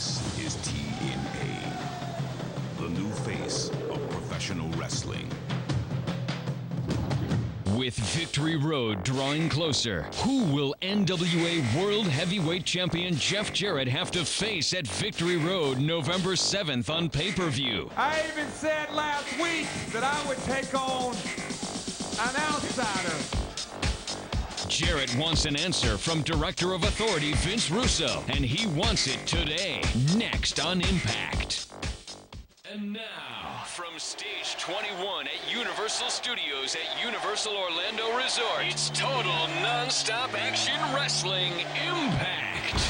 This is TNA, the new face of professional wrestling. With Victory Road drawing closer, who will NWA World Heavyweight Champion Jeff Jarrett have to face at Victory Road November 7th on pay-per-view? I even said last week that I would take on an outsider. Jarrett wants an answer from Director of Authority Vince Russo, and he wants it today, next on Impact. And now, from Stage 21 at Universal Studios at Universal Orlando Resort, it's total non-stop action wrestling Impact.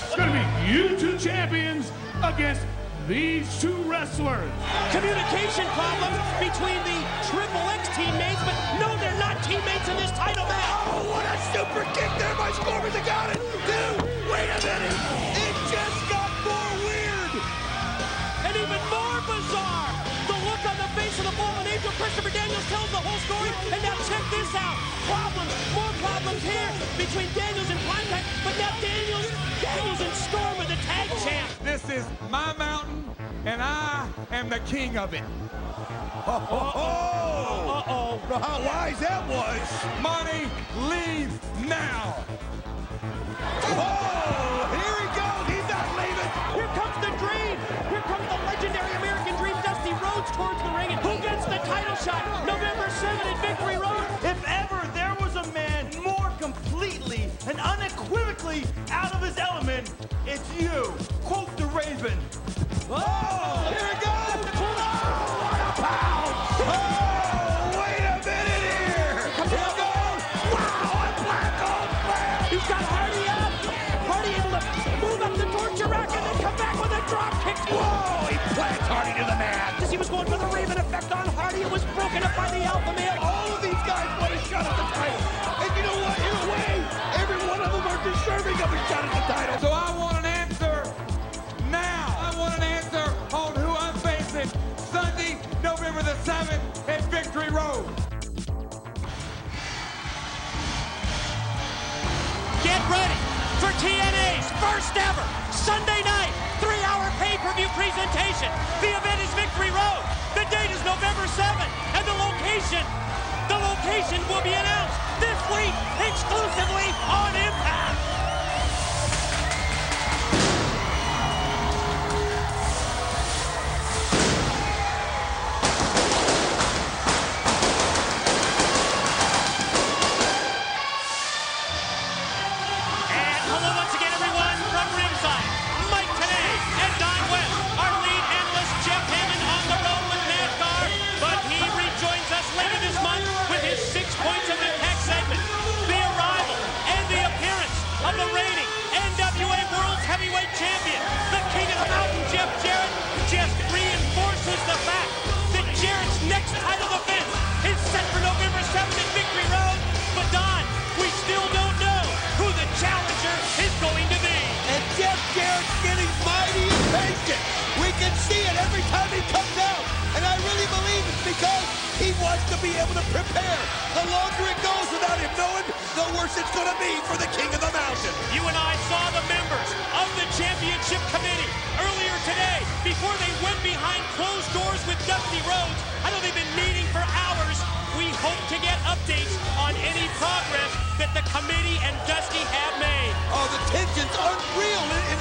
It's going to be you two champions against these two wrestlers. Communication problems between the Triple X teammates, but no, they're not teammates in this title match. Oh, what a super kick there by Scorpion. They got it. Dude, wait a minute. It just got more weird. And even more bizarre, the look on the face of the fallen angel, Christopher Daniels, tells the whole story. And now check this out. Problems, more problems here between Daniels and Impact, but now Daniels and Storm are the tag champ. This is my mountain, and I am the king of it. Uh-oh. How wise that was. Money, leave now. Oh, here he goes. He's not leaving. Here comes the Dream. Here comes the legendary American Dream, Dusty Rhodes, towards the ring. And who gets the title shot? November 7th at Victory Road. If ever there was a man more completely and unequivocally out of his element, it's you. Quote the Raven. Oh, here it goes. Oh, what a pound. Oh, wait a minute here. Here it goes. Wow, a black old man. He's got Hardy up. Hardy able to move up the torture rack and then come back with a drop kick. Whoa, he plants Hardy to the mat. As he was going for the Raven effect on Hardy, it was broken up by the Alpha Male. All of these guys want a shot at the title. And you know what? In a way, every one of them are deserving of a shot at the title. So I want an answer now. I want an answer on who I'm facing Sunday, November the 7th at Victory Road. Get ready for TNA's first ever Sunday night 3-hour pay-per-view presentation. The event is Victory Road. The date is November 7th, and the location will be announced this week exclusively on Impact. And hello once again, everyone, from ringside. Mike Tenay and Don West, our lead analyst Jeff Hammond on the road with NASCAR, but he rejoins us later this month with his 6 points of impact segment. The arrival and the appearance of the reigning NWA World Heavyweight Champion, the King of the Mountain, Jeff Jarrett, just reinforces the fact that Jarrett's next title defense is set for November 7th at Victory Road. But Don, we still don't know who the challenger is going to be. And Jeff Jarrett's getting mighty impatient. We can see it every time he comes out. And I really believe it's because he wants to be able to prepare. The longer it goes without him knowing, the worse it's going to be for the King of the Mountain. You and I saw the members of the championship committee earlier today before they went behind closed doors with Dusty Rhodes. I know they've been meeting for hours. We hope to get updates on any progress that the committee and Dusty have made. Oh, the tension's unreal. And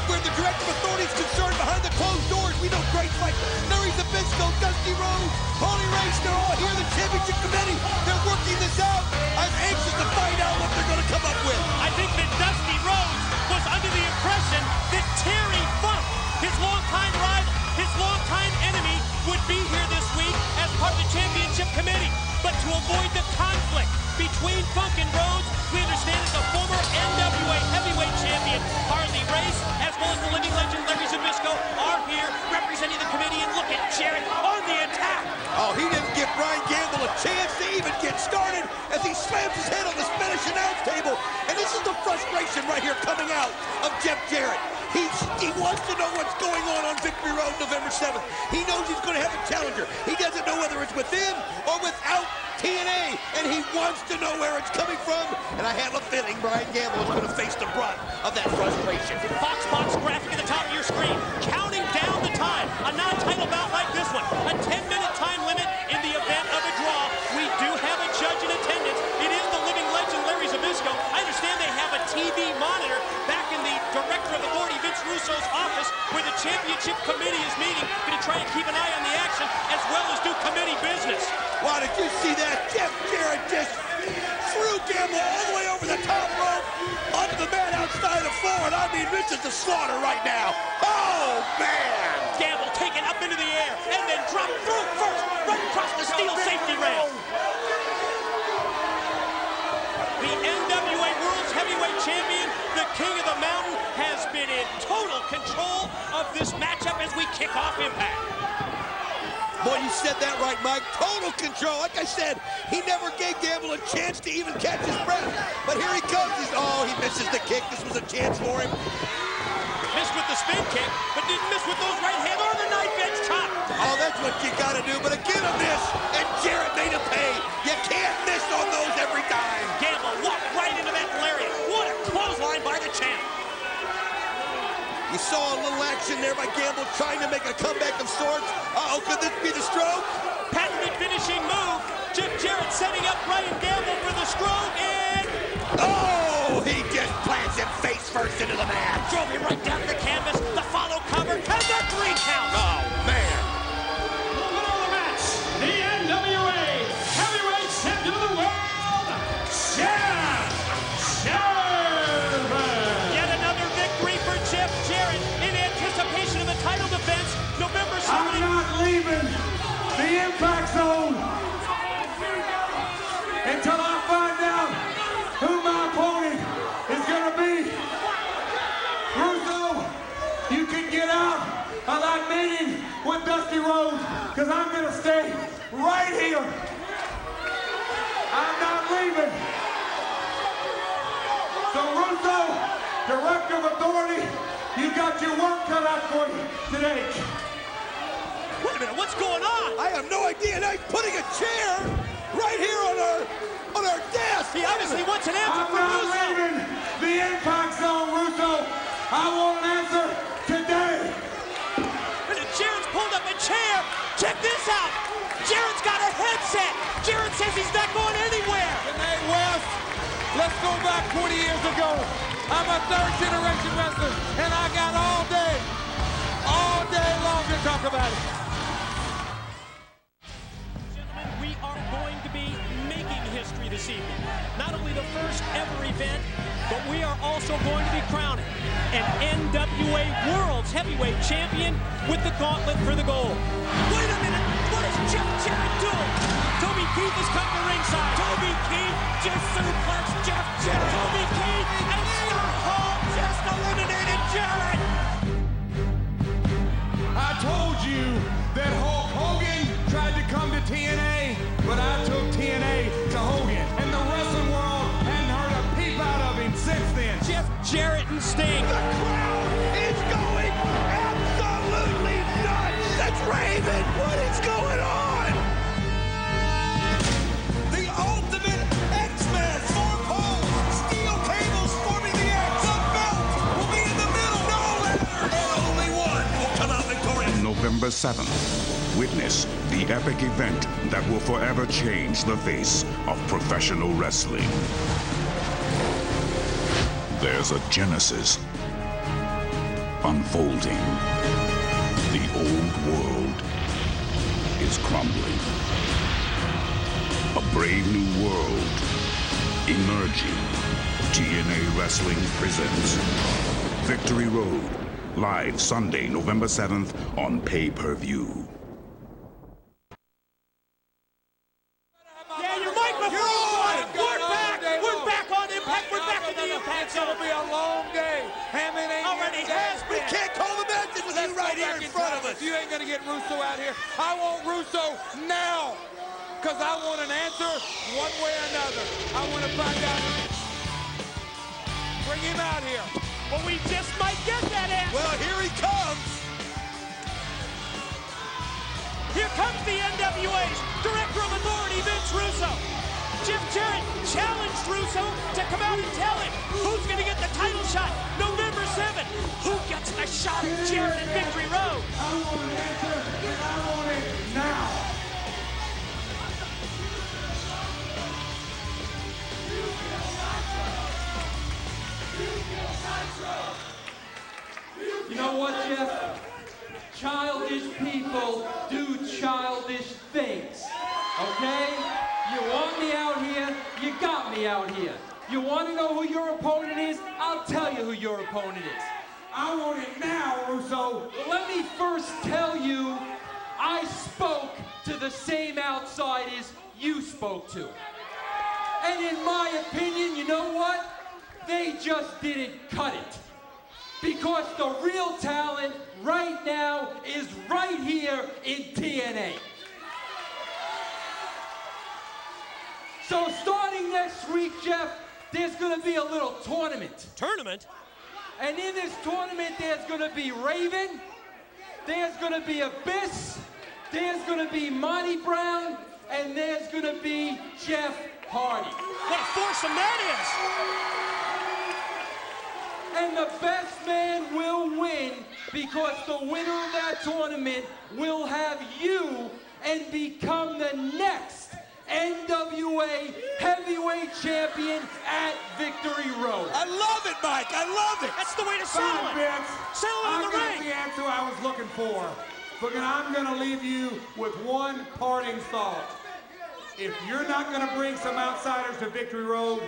where the director of authority is concerned behind the closed doors, we know great like Larry Zbyszko, Dusty Rhodes, Harley Race, they're all here, the championship committee. They're working this out. I'm anxious to find out what they're going to come up with. I think that Dusty Rhodes was under the impression that Terry Funk, his longtime rival, his longtime enemy, would be here this week as part of the championship committee. But to avoid the conflict between Funk and Rhodes, we understand that the former NWA heavyweight champion, Harley Race, as well as the living legend Larry Zbyszko, are here representing the committee. And look at Jarrett on the attack. Oh, he didn't give Brian Gamble a chance to even get started as he slams his head on the Spanish fresh announce table. And this is the frustration right here coming out of Jeff Jarrett. He wants to know what's going on Victory Road November 7th. He knows he's going to have a challenger. He doesn't know whether it's within or without TNA, and he wants to know where it's coming from. And I have a feeling Brian Gamble is going to face the brunt of that frustration. Fox graphic at the top of your screen, counting down the time. A non-title bout like this one, a 10-minute time limit in the event of a draw. We do have a judge in attendance. It is the living legend, Larry Zbyszko. I understand they have a TV monitor back in the Director of Authority, Vince Russo's office, where the Championship Committee is meeting, going to try and keep an eye on the action, as well as do committee business. Wow, did you see that? Jeff Jarrett just threw Gamble all the way over the top rope onto the man outside the floor, and I mean, this is a slaughter right now. Oh, man! Gamble taken up into the air, and then dropped through first, right across the steel safety rail. The NWA World's Heavyweight Champion, the King of the Mountain, has been in total control of this matchup as we kick off Impact. Boy, you said that right, Mike. Total control. Like I said, he never gave Gamble a chance to even catch his breath. But here he comes. He misses the kick. This was a chance for him. Missed with the spin kick, but didn't miss with those right hand or the knife edge chop. Oh, that's what you got to do. But again, a miss, and Jarrett made him pay. You can't miss on those every time. Gamble walked right into that lariat. What a clothesline by the champ. You saw a little action there by Gamble trying to make a comeback of sorts. Uh-oh, could this be the stroke? Patented finishing move. Jeff Jarrett setting up Brian Gamble for the stroke, and... Oh, he just plants him face first into the mat. Drove him right down to the canvas. The follow cover, and the 3 count. Oh, man. Moving on the match, the NWA Heavyweight Champion of the World, Jeff Jarrett. Yet another victory for Jeff Jarrett in anticipation of the title defense, November 7th. I'm not leaving the impact zone until I find out who my opponent is going to be. Russo, you can get out of that meeting with Dusty Rhodes, because I'm going to stay right here. I'm not leaving. So Russo, Director of Authority, you got your work cut out for you today. Wait a minute, what's going on? I have no idea. Now he's putting a chair right here on our desk. He obviously wants an answer I'm from not Russo. leaving the impact zone, Russo. I want an answer today. Jarrett's pulled up a chair. Check this out. Jarrett's got a headset. Jarrett says he's not going anywhere. TNA West, let's go back 20 years ago. I'm a third-generation wrestler, and I got all day long to talk about it. Gentlemen, we are going to be making history this evening. Not only the first ever event, but we are also going to be crowning an NWA World's Heavyweight Champion with the gauntlet for the gold. Wait a minute, what is Jeff Jarrett doing? Toby Keith has come to ringside. Toby Keith just suplexed Jeff Jarrett. Toby Keith and Scott Hall just eliminated Jarrett. I told you that Hulk Hogan tried to come to TNA, but I took TNA to Hogan. And the wrestling world hadn't heard a peep out of him since then. Jeff Jarrett and Sting. The crowd is going absolutely nuts. That's Raven. What is going on? The ultimate X-Men. 4 poles, steel cables forming the X. The belt will be in the middle. No ladder. And only one will come out victorious. November 7th, witness the epic event that will forever change the face of professional wrestling. There's a genesis unfolding. The old world is crumbling. A brave new world emerging. TNA Wrestling presents Victory Road, live Sunday, November 7th on pay-per-view. Yeah, your microphone. We're back. We're back on Impact. We're back in the Impact Zone. It'll be a long day. Hammond ain't Already has We been. can't call the matches with you right here in front of us. You ain't gonna get Russo out here. I want Russo now, because I want an answer one way or another. I want to find out Bring him out here. But we just might get that answer. Well, here he comes. Here comes the NWA's Director of Authority, Vince Russo. Jeff Jarrett challenged Russo to come out and tell him who's going to get the title shot November 7th. Who gets the shot at Jarrett at Victory Road? I want an answer, and I want it now. You know what, Jeff? Childish people do childish things, okay? You want me out here, you got me out here. You want to know who your opponent is? I'll tell you who your opponent is. I want it now, Russo. Let me first tell you, I spoke to the same outsiders you spoke to. And in my opinion, you know what? They just didn't cut it. Because the real talent right now is right here in TNA. So starting next week, Jeff, there's gonna be a little tournament. Tournament? And in this tournament, there's gonna be Raven, there's gonna be Abyss, there's gonna be Monty Brown, and there's gonna be Jeff Hardy. What a foursome that is! And the best man will win because the winner of that tournament will have you and become the next NWA Heavyweight Champion at Victory Road. I love it, Mike. I love it. That's the way to settle Fine, it. Vince. Settle it in I the got ring. the answer I was looking for. But I'm going to leave you with one parting thought. If you're not going to bring some outsiders to Victory Road,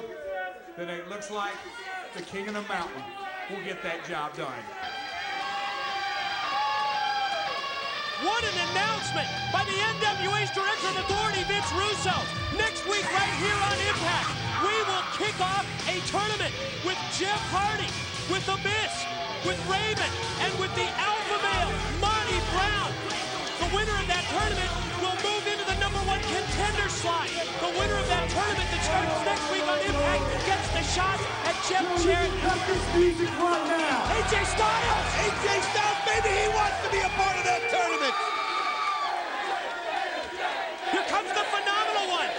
then it looks like the King of the Mountain will get that job done. What an announcement by the NWA's Director of Authority, Vince Russo. Next week, right here on Impact, we will kick off a tournament with Jeff Hardy, with Abyss, with Raven, and with the alpha male, Monty Brown. The winner of that tournament will move into the #1 contender slot. The winner of that tournament that starts next week on Impact gets the shot at Jeff Jarrett. Cut this music right now. AJ Styles! AJ Styles, maybe he wants to be a part of that tournament. Here comes the phenomenal one.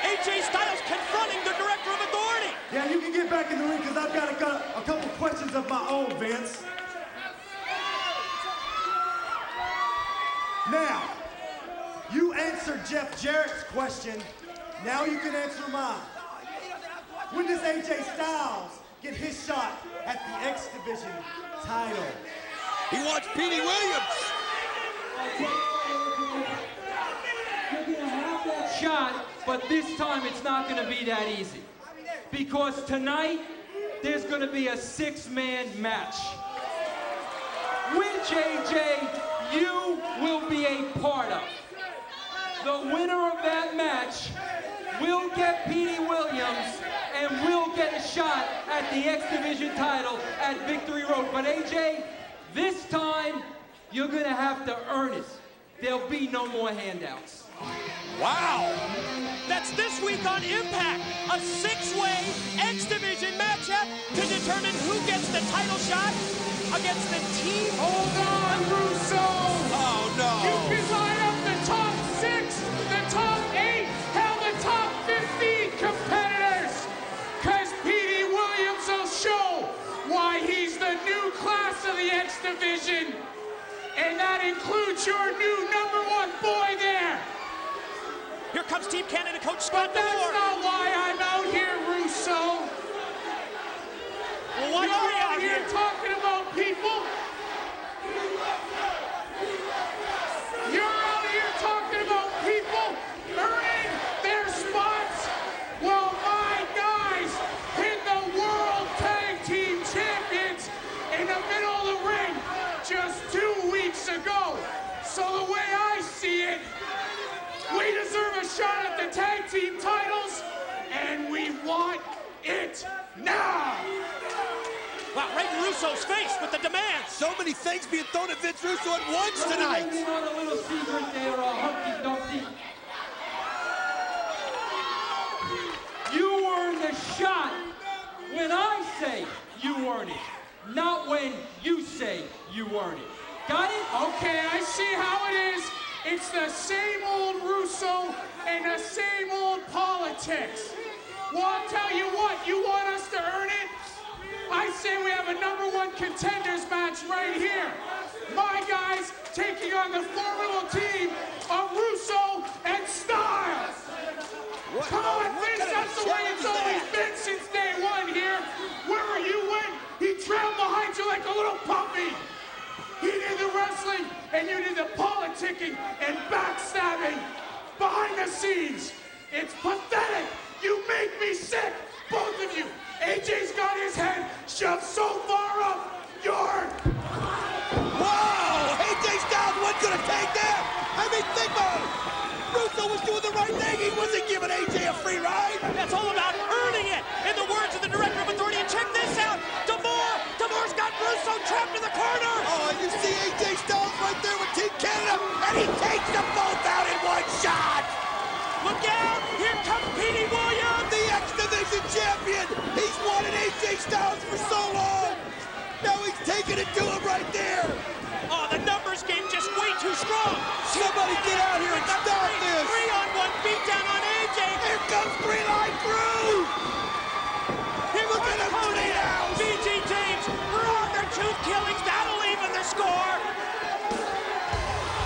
AJ Styles confronting the Director of Authority. Yeah, you can get back in the ring because I've got a couple questions of my own, Vince. Now, you answered Jeff Jarrett's question. Now you can answer mine. When does AJ Styles get his shot at the X Division title? He wants Petey Williams. You're gonna have that shot, but this time it's not gonna be that easy. Because tonight, there's gonna be a 6-man match. Which, AJ, you will be a part of. The winner of that match will get Petey Williams and will get a shot at the X Division title at Victory Road. But AJ, this time, you're gonna have to earn it. There'll be no more handouts. Wow. That's this week on Impact, a 6-way X Division matchup to determine who gets the title shot against the team. Hold on, Russo. Oh, no. You can line up the top 6, the top 8, hell, the top 15 competitors. Because Petey Williams will show why he's the new class of the X Division. And that includes your new #1 boy there. Here comes Team Canada coach Scott But that's DeMore. not why I'm out here, Russo. Well, why You're are you out out here here? talking about people. You're out here talking about people earning their spots. Well, my guys hit the World Tag Team Champions in the middle of the ring just 2 weeks ago. So the way I see it, we deserve a shot at the tag team titles, and we want it now. Wow, right in Russo's face with the demands. So many things being thrown at Vince Russo at once tonight. Let me on a little secret there, Humpty Dumpty. You earned the shot when I say you earn it, not when you say you earn it. Got it? Okay, I see how it is. It's the same old Russo and the same old politics. Well, I'll tell you what, you want us to earn it? I say we have a #1 contenders match right here. My guys taking on the formidable team of Russo and Styles. Come on, Vince, that's the way it's always been since day one here. Wherever you went, he trailed behind you like a little puppy. He did the wrestling, and you did the politicking and backstabbing behind the scenes. It's pathetic. You make me sick, both of you. AJ's got his head shoved so far up your... Whoa! AJ Styles wasn't gonna take that! I mean, think about it! Russo was doing the right thing. He wasn't giving AJ a free ride. That's all about earning it, in the words of the Director of Authority. And check this out, D'Amore's got Russo trapped in the corner. Oh, you see AJ Styles right there with Team Canada, and he takes them both out in one shot. Look out, here comes Petey Williams. The X Division champion. He's wanted AJ Styles for so long. Now he's taking it to him right there. Oh, the numbers game just way too strong. Somebody get out here and stop this. 3-on-1 beatdown on AJ. Here comes Green Line Crew. Here Look at him clean out. BG James, raw their tooth killings. That'll even the score.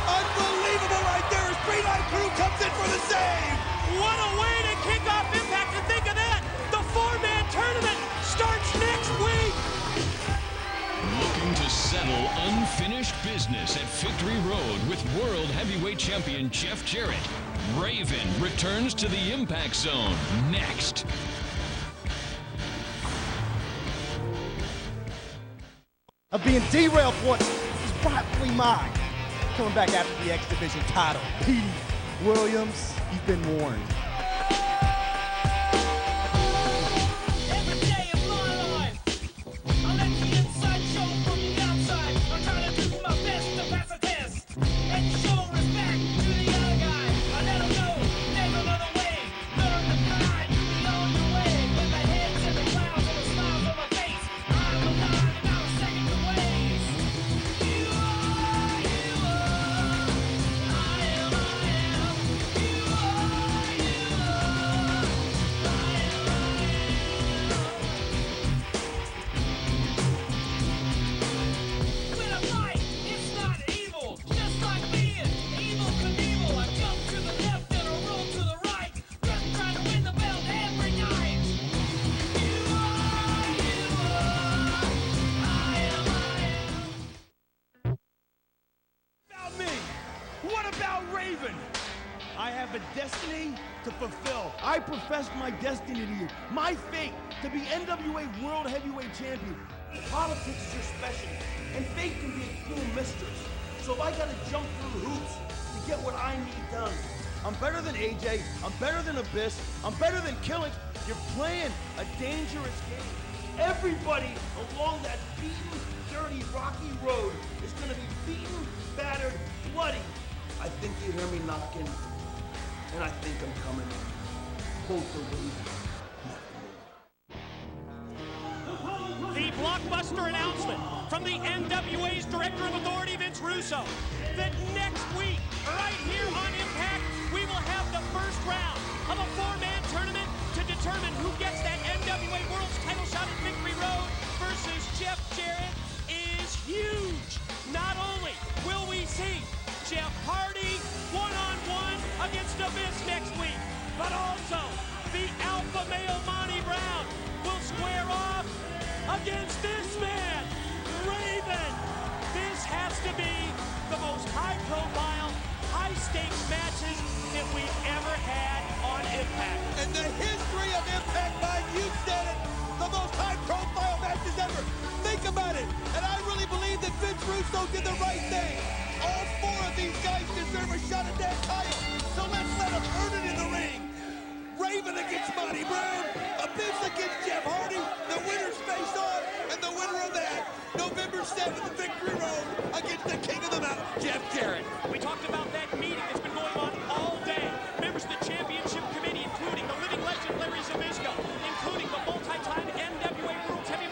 Unbelievable right there as Green Line Crew comes in for the save. What a way to kick off Impact. And think of that, the 4-man tournament starts next week. Looking to settle unfinished business at Victory Road with World Heavyweight Champion Jeff Jarrett. Raven returns to the Impact Zone next. Of being derailed for what is rightfully mine. Coming back after the X Division title, Petey Williams, you've been warned. I have a destiny to fulfill. I profess my destiny to you. My fate to be NWA World Heavyweight Champion. Politics is your specialty, and fate can be a cruel mistress. So if I gotta jump through hoops to get what I need done, I'm better than AJ, I'm better than Abyss, I'm better than Killings. You're playing a dangerous game. Everybody along that beaten, dirty, rocky road is gonna be beaten, battered, bloody. I think you hear me knocking, and I think I'm coming. Hold the lead. The blockbuster announcement from the NWA's Director of Authority, Vince Russo, that next week, right here on Impact, we will have the first round of a 4-man tournament to determine who gets that NWA World's title shot at Victory Road versus Jeff Jarrett is huge. Not only will we see Jeff Hardy one-on-one against Abyss next week, but also the alpha male Monty Brown will square off against this man, Raven. This has to be the most high-profile, high-stakes matches that we've ever had on Impact. In the history of Impact, Mike, you said it, the most high-profile matches ever. Think about it, and I really believe that Vince Russo did the right thing. All 4 of these guys deserve a shot at that title, so let's let them earn it in the ring. Raven against Monty Brown, Abyss against Jeff Hardy, the winners face off, and the winner of that, November 7th, Victory Road, against the King of the Mountain, Jeff Jarrett. We talked about that meeting that's been going on all day. Members of the championship committee, including the living legend Larry Zbyszko, including the multi-time NWA World Heavyweight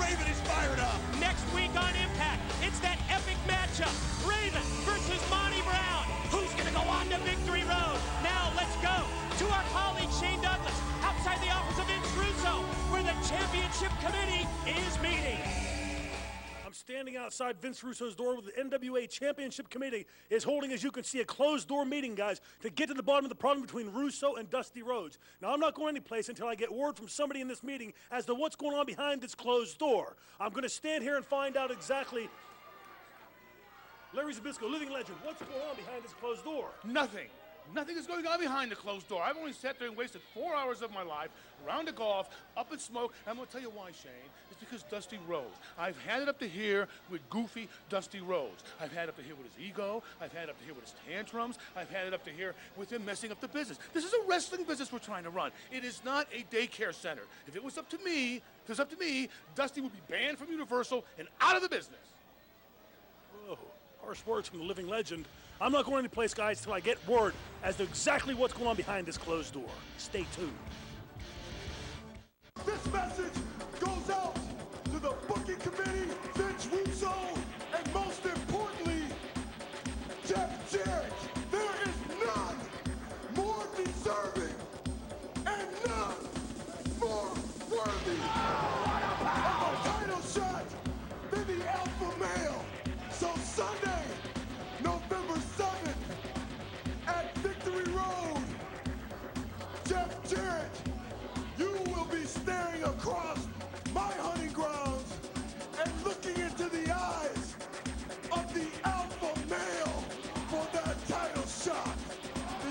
Raven is fired up. Next week on Impact, it's that epic matchup, Raven versus Monty Brown. Who's gonna go on to Victory Road? Now let's go to our colleague Shane Douglas outside the office of Vince Russo, where the championship committee is meeting. I'm standing outside Vince Russo's door where the NWA Championship Committee is holding, as you can see, a closed-door meeting, guys, to get to the bottom of the problem between Russo and Dusty Rhodes. Now, I'm not going anyplace until I get word from somebody in this meeting as to what's going on behind this closed door. I'm going to stand here and find out exactly. Larry Zbyszko, living legend, what's going on behind this closed door? Nothing. Nothing is going on behind the closed door. I've only sat there and wasted 4 hours of my life, round of golf, up in smoke. And I'm going to tell you why, Shane. It's because Dusty Rhodes. I've had it up to here with goofy Dusty Rhodes. I've had it up to here with his ego. I've had it up to here with his tantrums. I've had it up to here with him messing up the business. This is a wrestling business we're trying to run. It is not a daycare center. If it was up to me, Dusty would be banned from Universal and out of the business. Whoa, harsh words from the living legend. I'm not going anyplace, guys, till I get word as to exactly what's going on behind this closed door. Stay tuned. This message goes out to the booking committee, Vince Russo, and most importantly, Jeff Jarrett. There is none more deserving and none more worthy of a title shot than the alpha male. So Sunday, November 7th, at Victory Road, Jeff Jarrett, you will be staring across my hunting grounds and looking into the eyes of the alpha male for that title shot.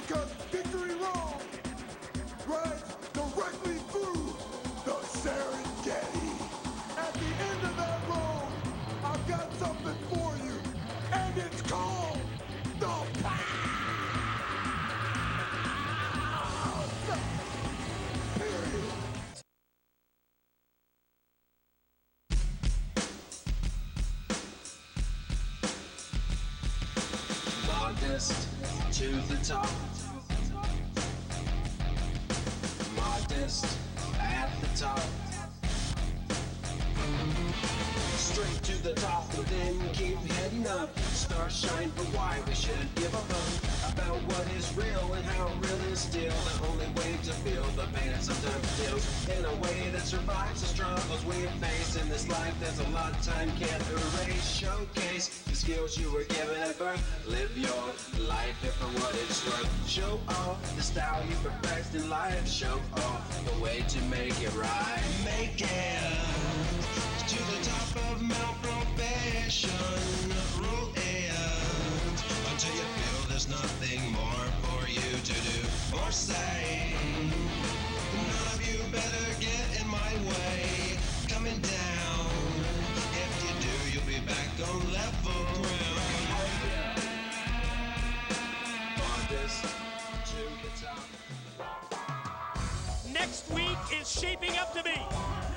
Because Victory Road rides directly through the Serengeti. At the end of that road, I've got something for you, and it's called the Pound. Period. Modest to the top. Modest at the top. Straight to the top, but then keep heading up. Stars shine for why we should give a fuck about what is real and how real is still. The only way to feel the pain that sometimes feels in a way that survives the struggles we face in this life. There's a lot time can't erase. Showcase the skills you were given at birth. Live your life for what it's worth. Show off the style you perfect in life. Show off the way to make it right. Make it to the top of Mount Probation. Roll it until you feel there's nothing more for you to do or say. None of you better get in my way. Coming down. If you do, you'll be back on level ground. Modest to the top. Next week is shaping up to be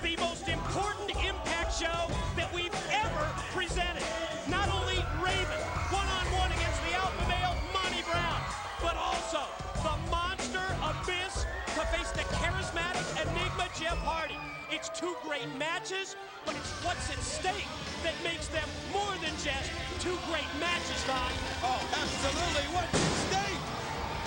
the most important Impact show that we've ever presented. Not only Raven, one-on-one against the alpha male, Monty Brown, but also the monster Abyss to face the charismatic Enigma Jeff Hardy. It's two great matches, but it's what's at stake that makes them more than just two great matches, Don. Oh, absolutely. What's at stake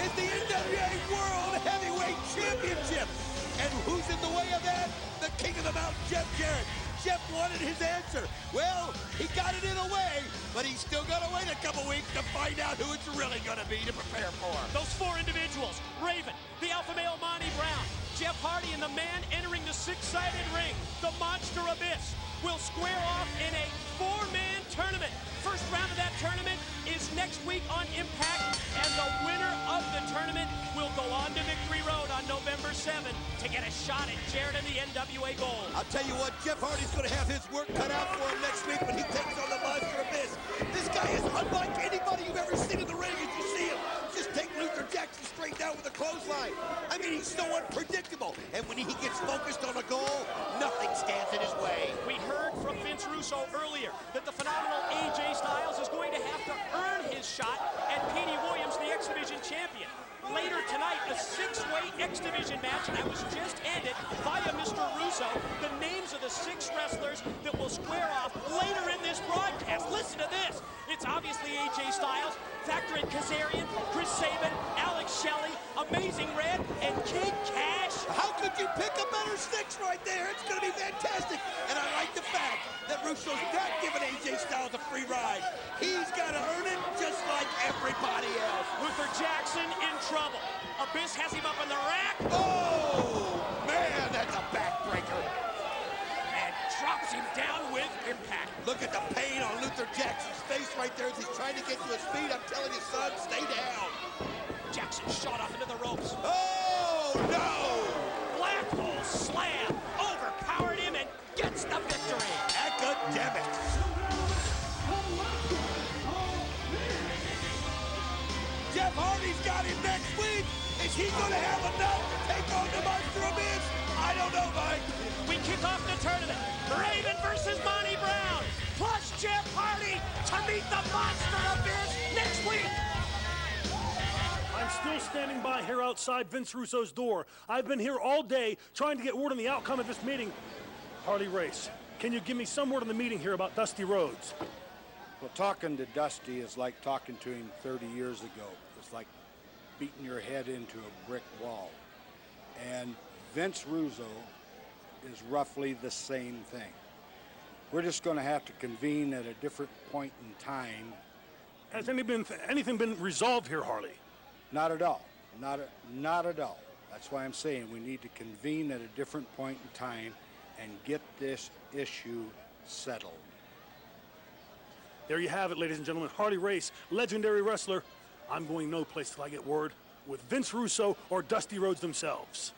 is the NWA World Heavyweight Championship. And who's in the way of that? The king of the mountain, Jeff Jarrett. Jeff wanted his answer. Well, he got it in a way, but he's still got to wait a couple weeks to find out who it's really going to be to prepare for. Those four individuals, Raven, the alpha male Monty Brown, Jeff Hardy, and the man entering the six-sided ring, the monster Abyss, will square off in a four-man tournament. First round of that tournament is next week on Impact, and the winner of the tournament will go on to Victory Road on November 7th to get a shot at Jarrett and the NWA Gold. I'll tell you what, Jeff Hardy's going to have his work cut out for him next week when he takes on the monster Abyss. This guy is unlike anybody you've ever seen in the ring as you see him. Just take Luther Jackson straight down with a clothesline. I mean, he's so unpredictable. And when he gets focused on a goal, nothing stands in his way. We heard from Vince Russo earlier that the phenomenal AJ Styles is going to have to earn his shot at Petey Williams, the X Division champion. Later tonight, a six-way X Division match that was just ended via Mr. Russo. The names of the 6 wrestlers that will square off later in this broadcast. Listen to this. It's obviously AJ Styles, factor in Kazarian, Chris Sabin, Alex Shelley, Amazing Red, and Kid Cash. How could you pick a better 6 right there? It's going to be fantastic. And I like the fact that Russo's not giving AJ Styles a free ride. He's got to earn it just like everybody else. Luther Jackson in trouble. Abyss has him up on the rack. Oh, man, that's a backbreaker. And drops him down with impact. Look at the pain on Luther Jackson's face right there as he's trying to get to his feet. I'm telling you, son, stay down. Jackson shot off into the ropes. Oh, no! Black hole slam. Overpowered him and gets the victory. Academic. Jeff Hardy's got him next week. Is he going to have enough to take on the Monster Abyss? I don't know, Mike. We kick off the tournament. Raven versus Monty Brown. Plus Jeff Hardy to meet the Monster Abyss next week. I'm still standing by here outside Vince Russo's door. I've been here all day trying to get word on the outcome of this meeting. Harley Race, can you give me some word on the meeting here about Dusty Rhodes? Well, talking to Dusty is like talking to him 30 years ago. It's like beating your head into a brick wall. And Vince Russo is roughly the same thing. We're just going to have to convene at a different point in time. Has anything been resolved here, Harley? Not at all. Not at all. That's why I'm saying we need to convene at a different point in time and get this issue settled. There you have it, ladies and gentlemen. Harley Race, legendary wrestler. I'm going no place till I get word with Vince Russo or Dusty Rhodes themselves.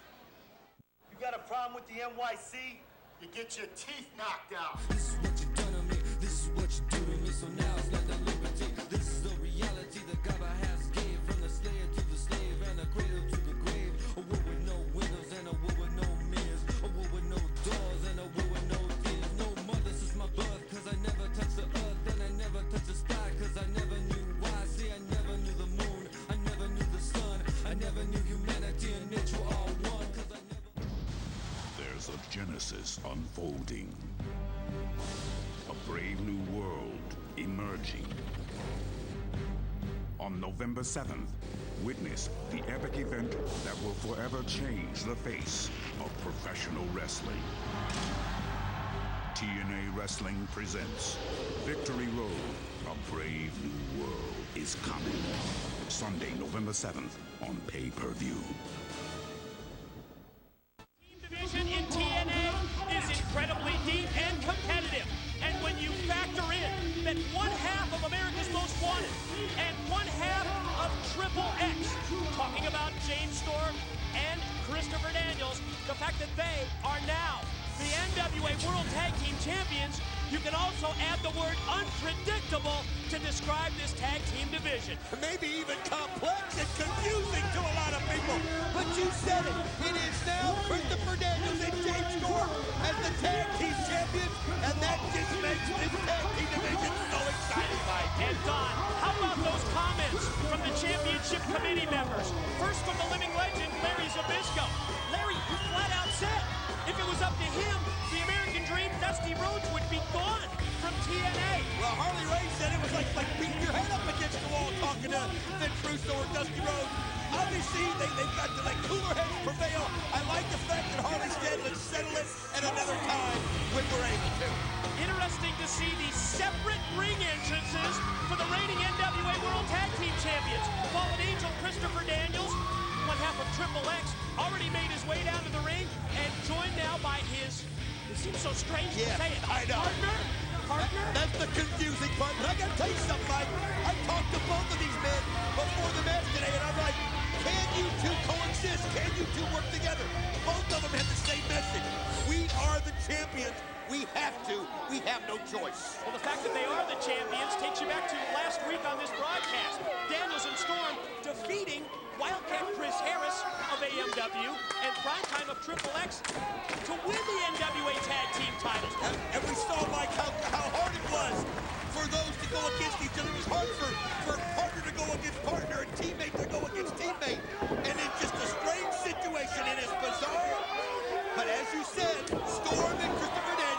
You got a problem with the NYC? You get your teeth knocked out. This is what you done to me. This is what you do to me. So now it's not the liberty. This is the reality that God has gave. From the slayer to the slave and the cradle to the grave. A world with no windows and a world with no mirrors. A world with no doors and a world with no tears. No mother since my birth, cause I never touched the earth and I never touched the sky, cause I never knew why. See, I never knew the moon, I never knew the sun, I never knew humanity and nature all one, cause I never... There's a genesis unfolding. A brave new world emerging. On November 7th, witness the epic event that will forever change the face of professional wrestling. TNA Wrestling presents Victory Road, A Brave New World is coming. Sunday, November 7th on pay-per-view. Team division in TNA is incredibly deep and competitive. And when you factor in that one half of America's Most Wanted and one half of Triple X, talking about James Storm and Christopher Daniels, the fact that they are now the NWA World Tag Team Champions, you can also add the word unpredictable to describe this tag team division. Maybe even complex and confusing to a lot of people. But you said it. It is now Christopher Daniels and James Storm as the tag team champions, and that just makes this tag team division so exciting, Mike. And Don, how about those comments from the championship committee members? First from the living legend, Larry Zbyszko. Larry, you flat out said, if it was up to him, the American Dream, Dusty Rhodes, would be gone from TNA. Well, Harley Race said it was like beating your head up against the wall talking to Vince Russo or Dusty Rhodes. Obviously, they've got to let cooler heads prevail. I like the fact that Harley said, let's settle it at another time when we're able to. Interesting to see the separate ring entrances for the reigning NWA World Tag Team Champions. Fallen Angel Christopher Daniels, one half of Triple X, already made his way down to the ring and joined now by his, it seems so strange to say it, I know. Partner? That's the confusing part. But I got to tell you something, Mike. I talked to both of these men before the match today, and I'm like, can you two coexist? Can you two work together? Both of them had the same message. We are the champions. We have to. We have no choice. Well, the fact that they are the champions takes you back to last week on this broadcast. Daniels and Storm defeating Wildcat Chris Harris of AMW and Primetime of Triple X to win the NWA Tag Team titles. And we saw, Mike, how hard it was for those to go against each other. It was hard for partner to go against partner and teammate to go against teammate. And it's just a strange situation. It is bizarre. But as you said, Storm and Christopher Daniels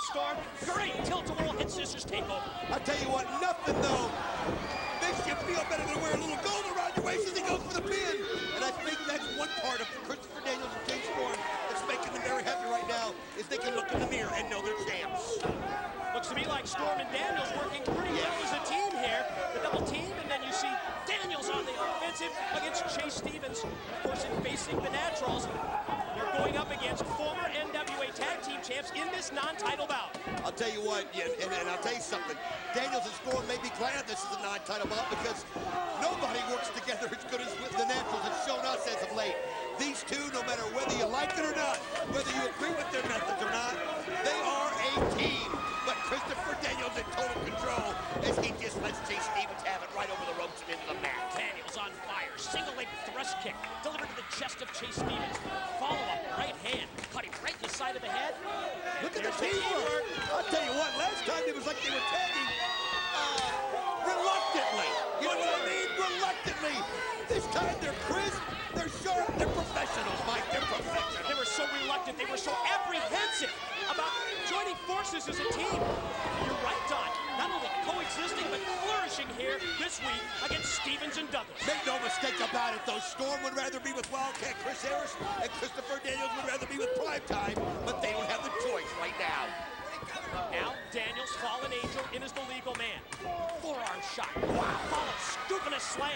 Storm. Great tilt-a-whirl head scissors takeover. I tell you what, nothing though makes you feel better than wearing a little gold around your waist as he goes for the pin. And I think that's one part of Christopher Daniels and Jay Storm that's making them very happy right now, is they can look in the mirror and know they're champs. Looks to me like Storm and Daniels working pretty well as a team here. The double team, and then you see Daniels on the offensive against Chase Stevens. Of course, in facing the Naturals, they're going up against former NWA Tag Team champs in this non-title bout. I'll tell you what, and I'll tell you something. Daniels and Storm may be glad this is a non-title bout because nobody works together as good as the Naturals have shown us as of late. These two, no matter whether you like it or not, whether you agree with their methods or not, they are a team. But Christopher Daniels in total control as he just lets Chase Stevens have it right over the ropes and into the mat. Daniels on fire. Single leg thrust kick delivered to the chest of Chase Stevens. Follow-up right hand. Cutting right in the side of the head. Look at the teamwork. I'll tell you what, last time it was like they were tagging reluctantly. You know what I mean? Reluctantly. This time they're crisp, they're sharp, they're professionals, Mike. They're professionals. They were so reluctant. They were so apprehensive about joining forces as a team. You're right, Don. Not only coexisting, but flourishing here this week against Stevens and Douglas. Make no mistake about it, though. Storm would rather be with Wildcat Chris Harris, and Christopher Daniels would rather be with Primetime, but they don't have the choice right now. Now, Daniels, fallen angel, in as the legal man. Forearm shot. Wow. Follow, scoop and a slam.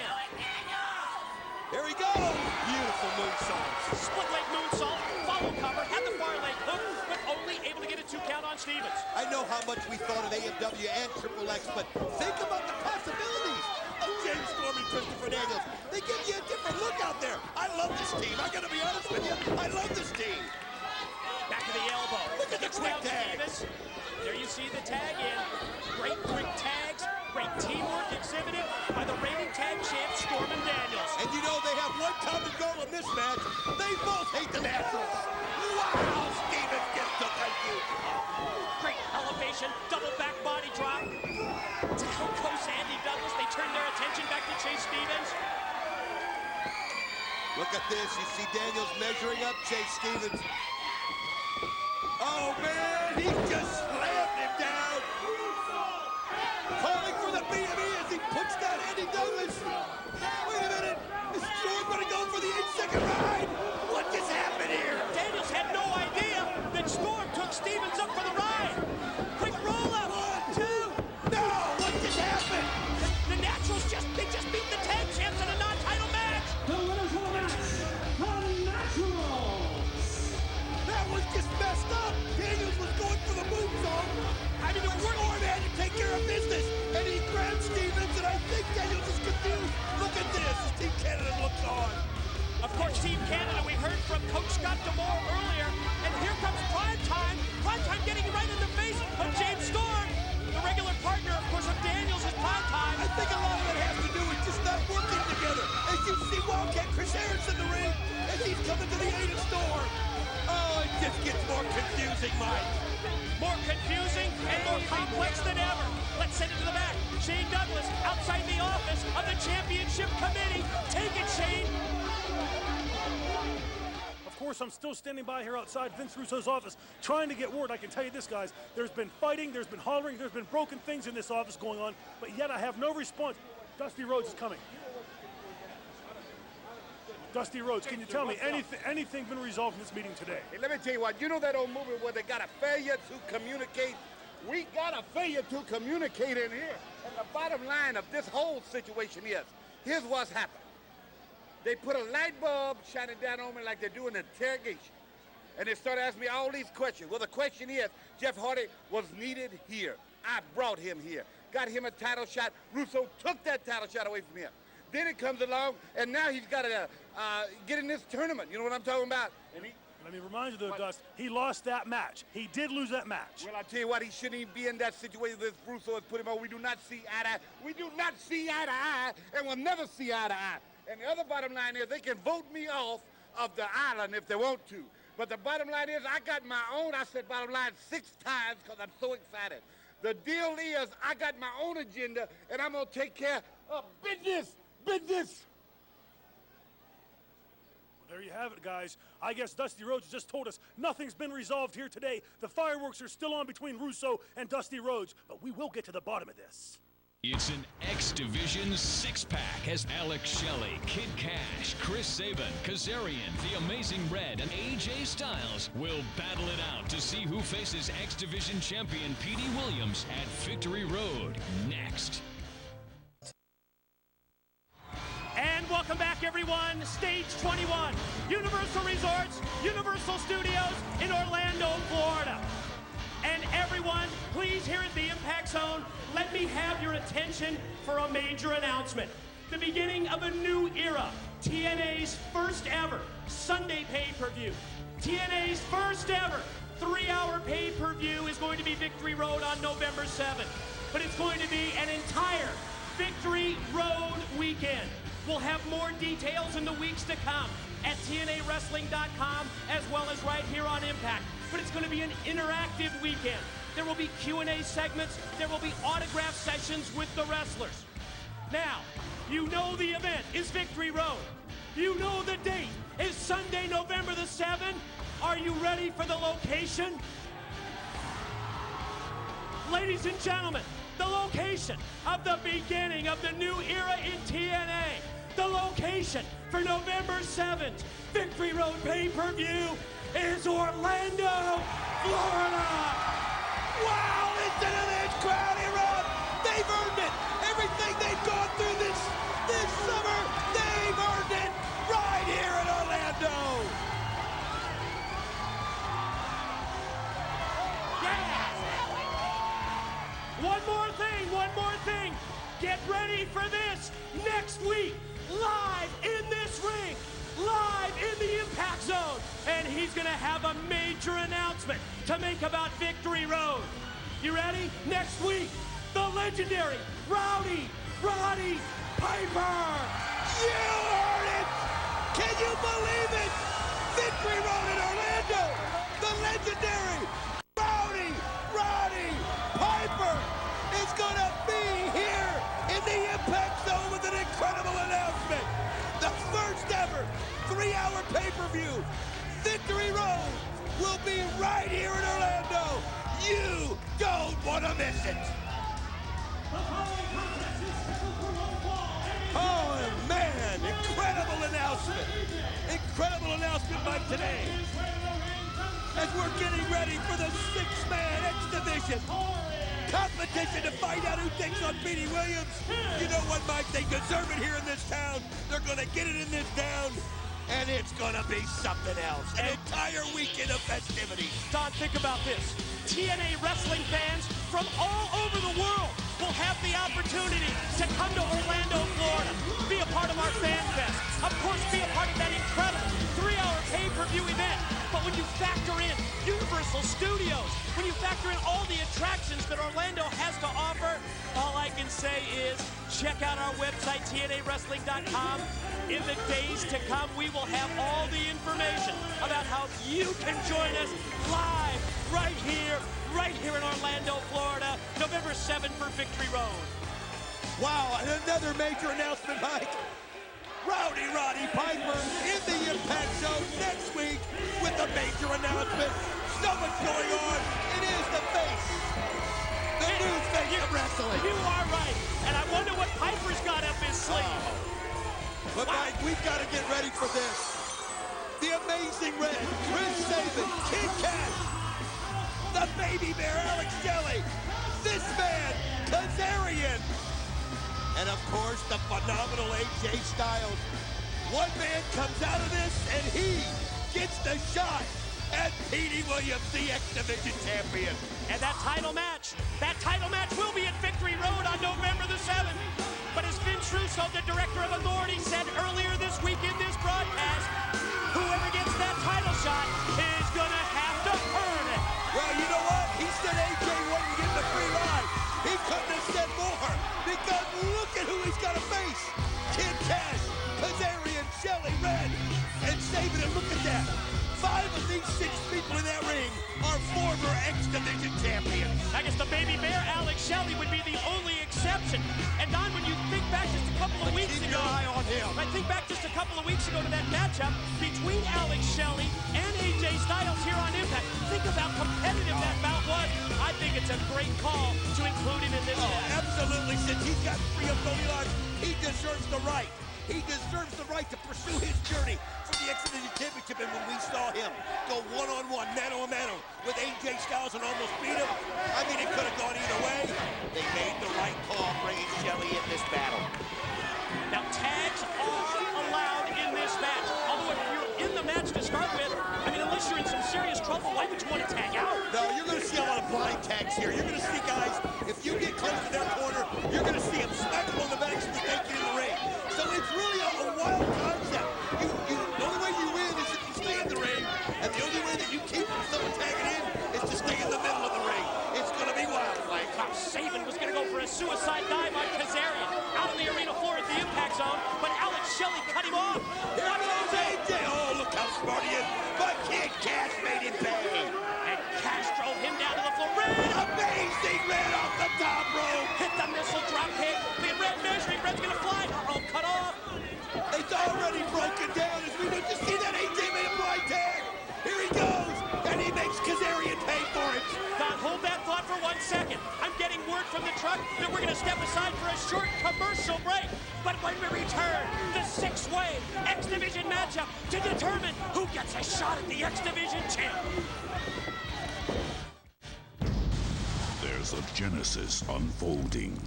Here he goes. Beautiful moonsault. Split leg moonsault. Follow cover. Had the far leg hook, but only able to get a 2 count on Stevens. I know how much we thought of AMW and Triple X, but think about the possibilities of James Storm and Christopher Daniels. They give you a different look out there. I love this team. I gotta be honest with you. I love this team. Back to the elbow. Look at the quick tag. There you see the tag in. Great quick tags. Great teamwork exhibited by the reigning tag champs, Storm and Daniels. And you know they have one common goal in this match. They both hate the Naturals. Wow, Stevens gets the thank you. Great elevation, double back body drop. Down goes Andy Douglas. They turn their attention back to Chase Stevens. Look at this. You see Daniels measuring up Chase Stevens. Oh, man, he just slammed him down. Calling for the BME as he puts down Andy Douglas. Wait a minute. Is Storm going to go for the 8-second ride? What just happened here? Daniels had no idea that Storm took Stevens up for the ride. Quick roll up. 1, 2. No, what just happened? The Naturals they just beat the tag champs in a non-title match. The winners of the match, the Naturals. That was just messed up. Daniels was going for the moonsault. I mean, the Storm had to take care of business, and he grabbed Stevens, and I think Daniels is confused. Look at this as Team Canada looks on. Of course, Team Canada, we heard from Coach Scott DeMore earlier, and here comes Primetime. Primetime getting right in the face of James Storm. The regular partner, of course, of Daniels is Primetime. I think a lot of it has to do with just not working together. As you see Wildcat Chris Harris in the ring, as he's coming to the aid of Storm. Oh, it just gets more confusing, Mike. More confusing and more complex than ever. Let's send it to the back. Shane Douglas outside the office of the championship committee. Take it, Shane. Of course, I'm still standing by here outside Vince Russo's office trying to get word. I can tell you this, guys. There's been fighting, there's been hollering, there's been broken things in this office going on, but yet I have no response. Dusty Rhodes is coming. Dusty Rhodes, can you tell me anything been resolved in this meeting today? Hey, let me tell you what, you know that old movie where they got a failure to communicate? We got a failure to communicate in here. And the bottom line of this whole situation is, here's what's happened. They put a light bulb shining down on me like they're doing an interrogation. And they started asking me all these questions. Well, the question is, Jeff Hardy was needed here. I brought him here. Got him a title shot. Russo took that title shot away from him. Then it comes along, and now he's got to get in this tournament. You know what I'm talking about? And let me remind you, though, Dust, he lost that match. He did lose that match. Well, I tell you what, he shouldn't even be in that situation that Russo has put him on. We do not see eye to eye. We do not see eye to eye, and we'll never see eye to eye. And the other bottom line is they can vote me off of the island if they want to. But the bottom line is I got my own, I said bottom line 6 times because I'm so excited. The deal is I got my own agenda, and I'm going to take care of business. Business. There you have it, guys. I guess Dusty Rhodes just told us nothing's been resolved here today. The fireworks are still on between Russo and Dusty Rhodes, but we will get to the bottom of this. It's an X Division six-pack as Alex Shelley, Kid Cash, Chris Sabin, Kazarian, The Amazing Red, and AJ Styles will battle it out to see who faces X Division champion Petey Williams at Victory Road next. And welcome back, everyone. Stage 21, Universal Resorts, Universal Studios in Orlando, Florida. And everyone, please, here at the Impact Zone, let me have your attention for a major announcement. The beginning of a new era. TNA's first ever Sunday pay-per-view. TNA's first ever 3-hour pay-per-view is going to be Victory Road on November 7th. But it's going to be an entire Victory Road weekend. We'll have more details in the weeks to come at TNAWrestling.com as well as right here on Impact. But it's going to be an interactive weekend. There will be Q&A segments. There will be autograph sessions with the wrestlers. Now, you know the event is Victory Road. You know the date is Sunday, November the 7th. Are you ready for the location? Ladies and gentlemen, the location of the beginning of the new era in TNA. The location for November 7th, Victory Road pay-per-view is Orlando, Florida. Wow, listen to this crowd here, Rob. They've earned it. Everything they've gone through this summer, they've earned it right here in Orlando. One more thing. Get ready for this next week. Live in this ring, live in the Impact Zone. And he's going to have a major announcement to make about Victory Road. You ready? Next week, the legendary Roddy Piper. You heard it! Can you believe it? Victory Road in Orlando. The legendary Roddy Piper is going to be here in the Impact Zone with an incredible announcement. The first ever 3-hour pay-per-view. Victory Road will be right here in Orlando. You don't want to miss it. Oh, man, incredible announcement. Incredible announcement by today. As we're getting ready for the 6-man X Division competition to find out who takes on Petey Williams. You know what, Mike? They deserve it here in this town. They're going to get it in this town, and it's going to be something else. An entire weekend of festivities. Don, think about this. TNA wrestling fans from all over the world will have the opportunity to come to Orlando, Florida, be a part of our Fan Fest. Of course, be a part of that incredible 3-hour pay-per-view event. But when you factor in Universal Studios, when you factor in all the attractions that Orlando has to offer, all I can say is check out our website, TNAWrestling.com. In the days to come, we will have all the information about how you can join us live right here in Orlando, Florida, November 7th for Victory Road. Wow, and another major announcement, Mike. Roddy Piper in the Impact Zone next week with a major announcement. So much going on. It is the face. The new face of wrestling. You are right. And I wonder what Piper's got up his sleeve. But Mike, we've got to get ready for this. The Amazing Red, Chris Sabin, Kid Cash, the Baby Bear, Alex Shelley, this man, Kazarian, and of course, the phenomenal AJ Styles. One man comes out of this, and he gets the shot at Petey Williams, the X Division champion. And that title match will be at Victory Road on November the 7th. But as Vince Russo, the director of Authority, said earlier this week in this broadcast, whoever gets that title shot is gonna have to earn it. Well, you know what? He said AJ wouldn't get the free ride. He couldn't have said more, because look at who he's got to face. Kid Cash, Kazarian, Shelley, Red, and Sabin, and look at that. 5 of these 6 people in that ring are former X Division champions. I guess the baby bear, Alex Shelley, would be the only exception. And Don, when you think back just a couple of weeks ago, I think back just a couple of weeks ago to that matchup between Alex Shelley and AJ Styles here on Impact. Think of how competitive that bout was. I think it's a great call to include it in this match. Absolutely, since he's got 3 of Goldilocks, he deserves the right. He deserves the right to pursue his journey for the X Division Championship. And when we saw him go one-on-one, mano-a-mano with AJ Styles and almost beat him, I mean, it could have gone either way. They made the right call bringing Shelley in this battle. Now, tags are allowed in this match. Although if you're in the match to start with, I mean, unless you're in some serious trouble, why would you want to tag out? No, you're going to see a lot of blind tags here. You're going to see guys, if you get close to their corner, you're going to see them smack them on the back so they can't get in the ring. So it's really a wild concept. The only way you win is if you stay in the ring, and the only way that you keep from someone tagging in is to stay in the middle of the ring. It's going to be wild, Mike. Saban was going to go for a suicide dive on Kazarian out on the arena floor at the Impact Zone, but Alex Shelley cut him off. Here comes AJ. Oh, look how smart he is. But Kid Cash made him pay. And Cash drove him down to the floor. Red! Amazing Red off the top rope. Hit the missile drop kick. The Red measuring. Red's going to fly. Oh, cut off. It's already broken down as we would just see that AJ made a blind tag. Here he goes, and he makes Kazarian pay for it. Don, hold that thought for 1 second. I'm getting word from the truck that we're going to step aside for a short commercial break. But when we return, the 6-way X Division matchup to determine who gets a shot at the X Division champ. There's a genesis unfolding.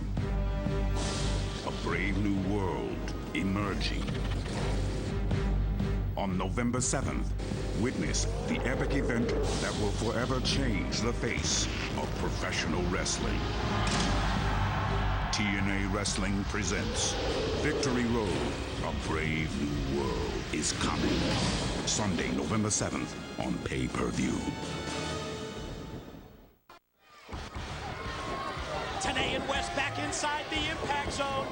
A brave new world emerging. On November 7th, witness the epic event that will forever change the face of professional wrestling. TNA Wrestling presents Victory Road, A Brave New World is Coming. Sunday, November 7th on pay-per-view. Tenay and West back inside the Impact Zone.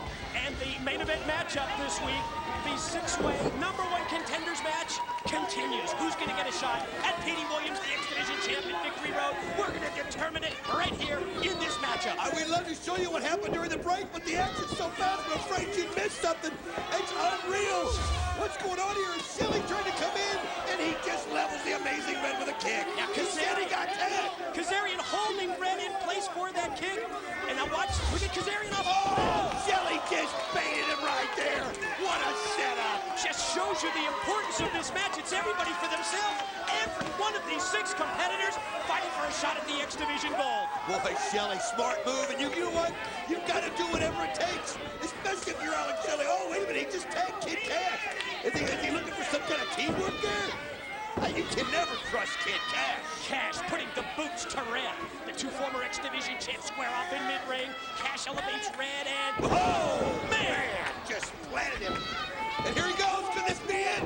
And the main event matchup this week, the 6-way #1 contenders match continues. Who's going to get a shot at Petey Williams, the X Division champion, Victory Road? We're going to determine it right here in this matchup. I would love to show you what happened during the break, but the action's so fast, I'm afraid you missed something. It's unreal. What's going on here? Is Shelley trying to come in, and he just levels the Amazing Red with a kick. Now, Kazarian got tagged. Kazarian holding Red in place for that kick. And now watch, look at Kazarian off. Oh, Shelley just baited him right there. What a setup. Just shows you the importance of this match. It's everybody for themselves. Every one of these 6 competitors fighting for a shot at the X Division gold. Boy, Shelley, smart move. And you know what? You've got to do whatever it takes, especially if you're Alex Shelley. Oh, wait a minute. He just tagged Kid Cash. Is he looking for some kind of teamwork there? You can never trust Kid Cash. Cash putting the boots to Red. The 2 former X Division champs square off in mid-ring. Cash elevates Red and... Oh, man! Just planted him. And here he goes. Could this be it?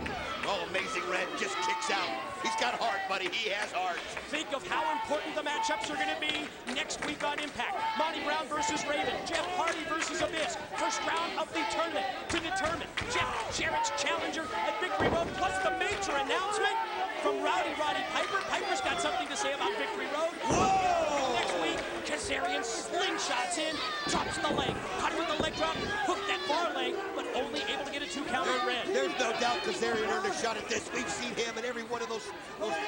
Oh, Amazing Red just kicks out. He's got heart, buddy. He has heart. Think of how important the matchups are going to be next week on Impact. Monty Brown versus Raven. Jeff Hardy versus Abyss. First round of the tournament to determine Jeff Jarrett's challenger at Victory Road. Plus the major announcement from Roddy Piper. Piper's got something to say about Victory Road. Whoa! Next week, Kazarian slingshots in, drops the leg, caught him with the leg drop, hooked that far leg, but only able to get a 2 count on Red. There's no doubt Kazarian earned a shot at this. We've seen him in every one of those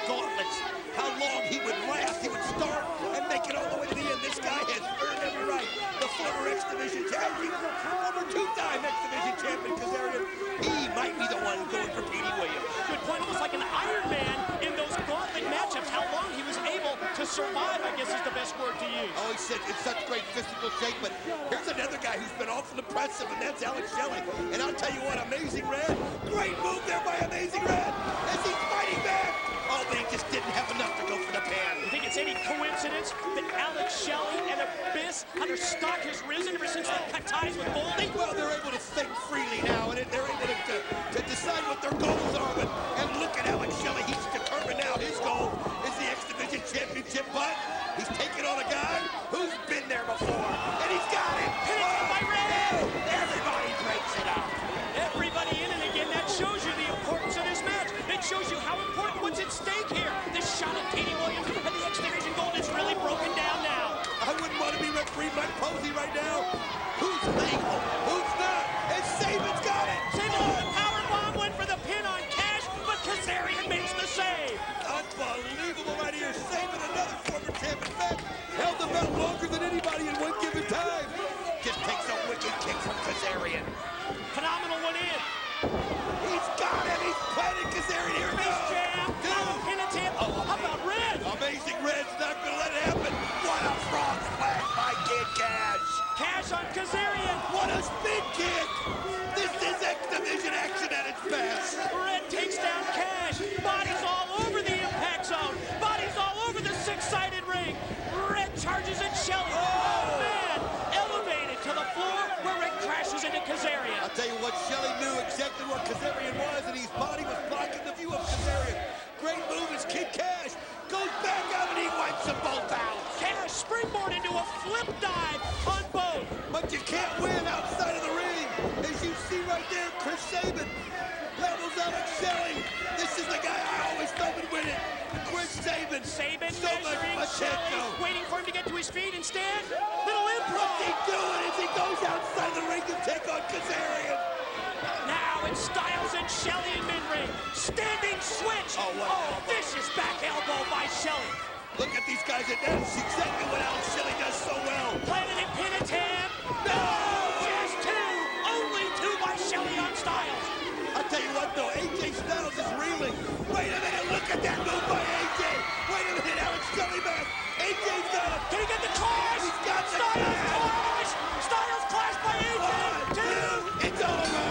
gauntlets. How long he would last. He would start and make it all the way to the end. This guy has earned every right. The former X Division champion, former 2-time X Division champion Kazarian. He might be the one going for Petey Williams. Good point. Almost like an Iron Man in those gauntlet matchups. How long he was able to survive, I guess, is the best word to use. Oh, he's in such great physical shape, but here's another guy who's been awful impressive, and that's Alex Shelley. And I'll tell you what, Amazing Red, great move there by Amazing Red as he's fighting back. Oh, but he just didn't have enough to go for the pin. You think it's any coincidence that Alex Shelley and Abyss, how their stock has risen ever since they cut ties with Goldie? Well, they're able to think freely now, and they're able to decide what their goals are. And look at Alex Shelley. He's determined now. His goal is the X Division Championship, but he's taking on a guy who's been there before, and he's got him. By Red. Everybody breaks it up. Everybody in, and again, that shows you the importance of this match. It shows you how important, once it's stake here. This shot at Petey Williams and the X Division gold is really broken down now. I wouldn't want to be referee Mike Posey right now. Who's legal? Who's not? And Saban's got it. Saban with the powerbomb went for the pin on Cash, but Kazarian makes the save. Unbelievable right here. Saban, another former champ. In fact, held the belt longer than anybody in one given time. Just takes a wicked kick from Kazarian. Phenomenal one in. He's got him. He's planted Kazarian. Here we go. Face jam. Dude. Pin attempt. Oh, how about Red? Amazing Red's not going to let it happen. What a frog splash by Kid Cash. Cash on Kazarian. What a spin kick. This is X Division action at its best. Red takes down Cash. Bodies all over the impact zone. Bodies all over the six-sided ring. Red charges at Shelley. Oh, man. Elevated to the floor where Red crashes into Kazarian. I'll tell you what, Shelley knew exactly what Kazarian was, and his body was blocking the view of Kazarian. Great move as Kid Cash goes back out and he wipes them both out. Cash springboard into a flip dive on both. But you can't win outside of the ring. As you see right there, Chris Saban levels out at Shelley. This is the guy I always thought would win it. Chris Saban. Saban so measuring much Shelley, waiting for him to get to his feet instead. Little improv. What's he doing as he goes outside the ring to take on Kazarian? Now it's Styles and Shelley in mid-ring. Standing switch. Oh, vicious back elbow by Shelley. Look at these guys, and that's exactly what Alex Shelley does so well. Planted in pin attempt. No! Just two. Only two by Shelley on Styles. I'll tell you what, though, AJ Styles is reeling. Wait a minute, look at that move by AJ. Wait a minute, Alex Shelley back. AJ's got him. Can he get the clash? He's got the Styles clash. Styles clash by AJ. 1, 2, it's over.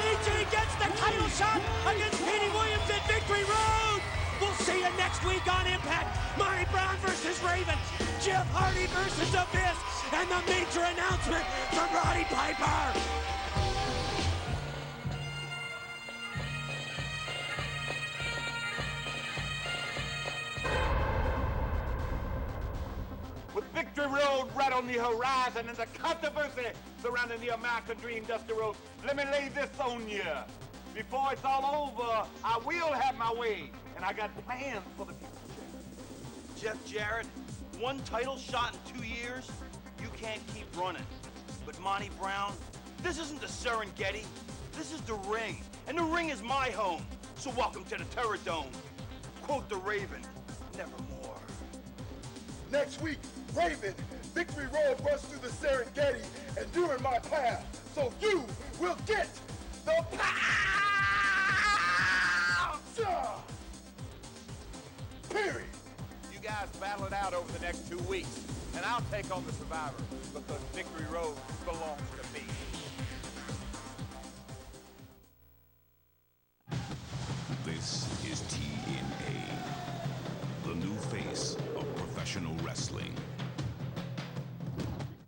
AJ gets the title shot against Petey Williams at Victory Road. We'll see you next week on Impact. Monty Brown versus Raven. Jeff Hardy versus Abyss. And the major announcement from Roddy Piper. With Victory Road right on the horizon and the controversy surrounding the American Dream, Dusty Rhodes, let me lay this on you. Before it's all over, I will have my way, and I got plans for the future. Jeff Jarrett, one title shot in 2 years, you can't keep running. But Monty Brown, this isn't the Serengeti, this is the ring, and the ring is my home. So welcome to the Terror Dome. Quote the Raven, nevermore. Next week, Raven, Victory Road runs through the Serengeti and during my path, so you will get the power! Period. You guys battle it out over the next 2 weeks, and I'll take on the Survivor because Victory Road belongs to me. This is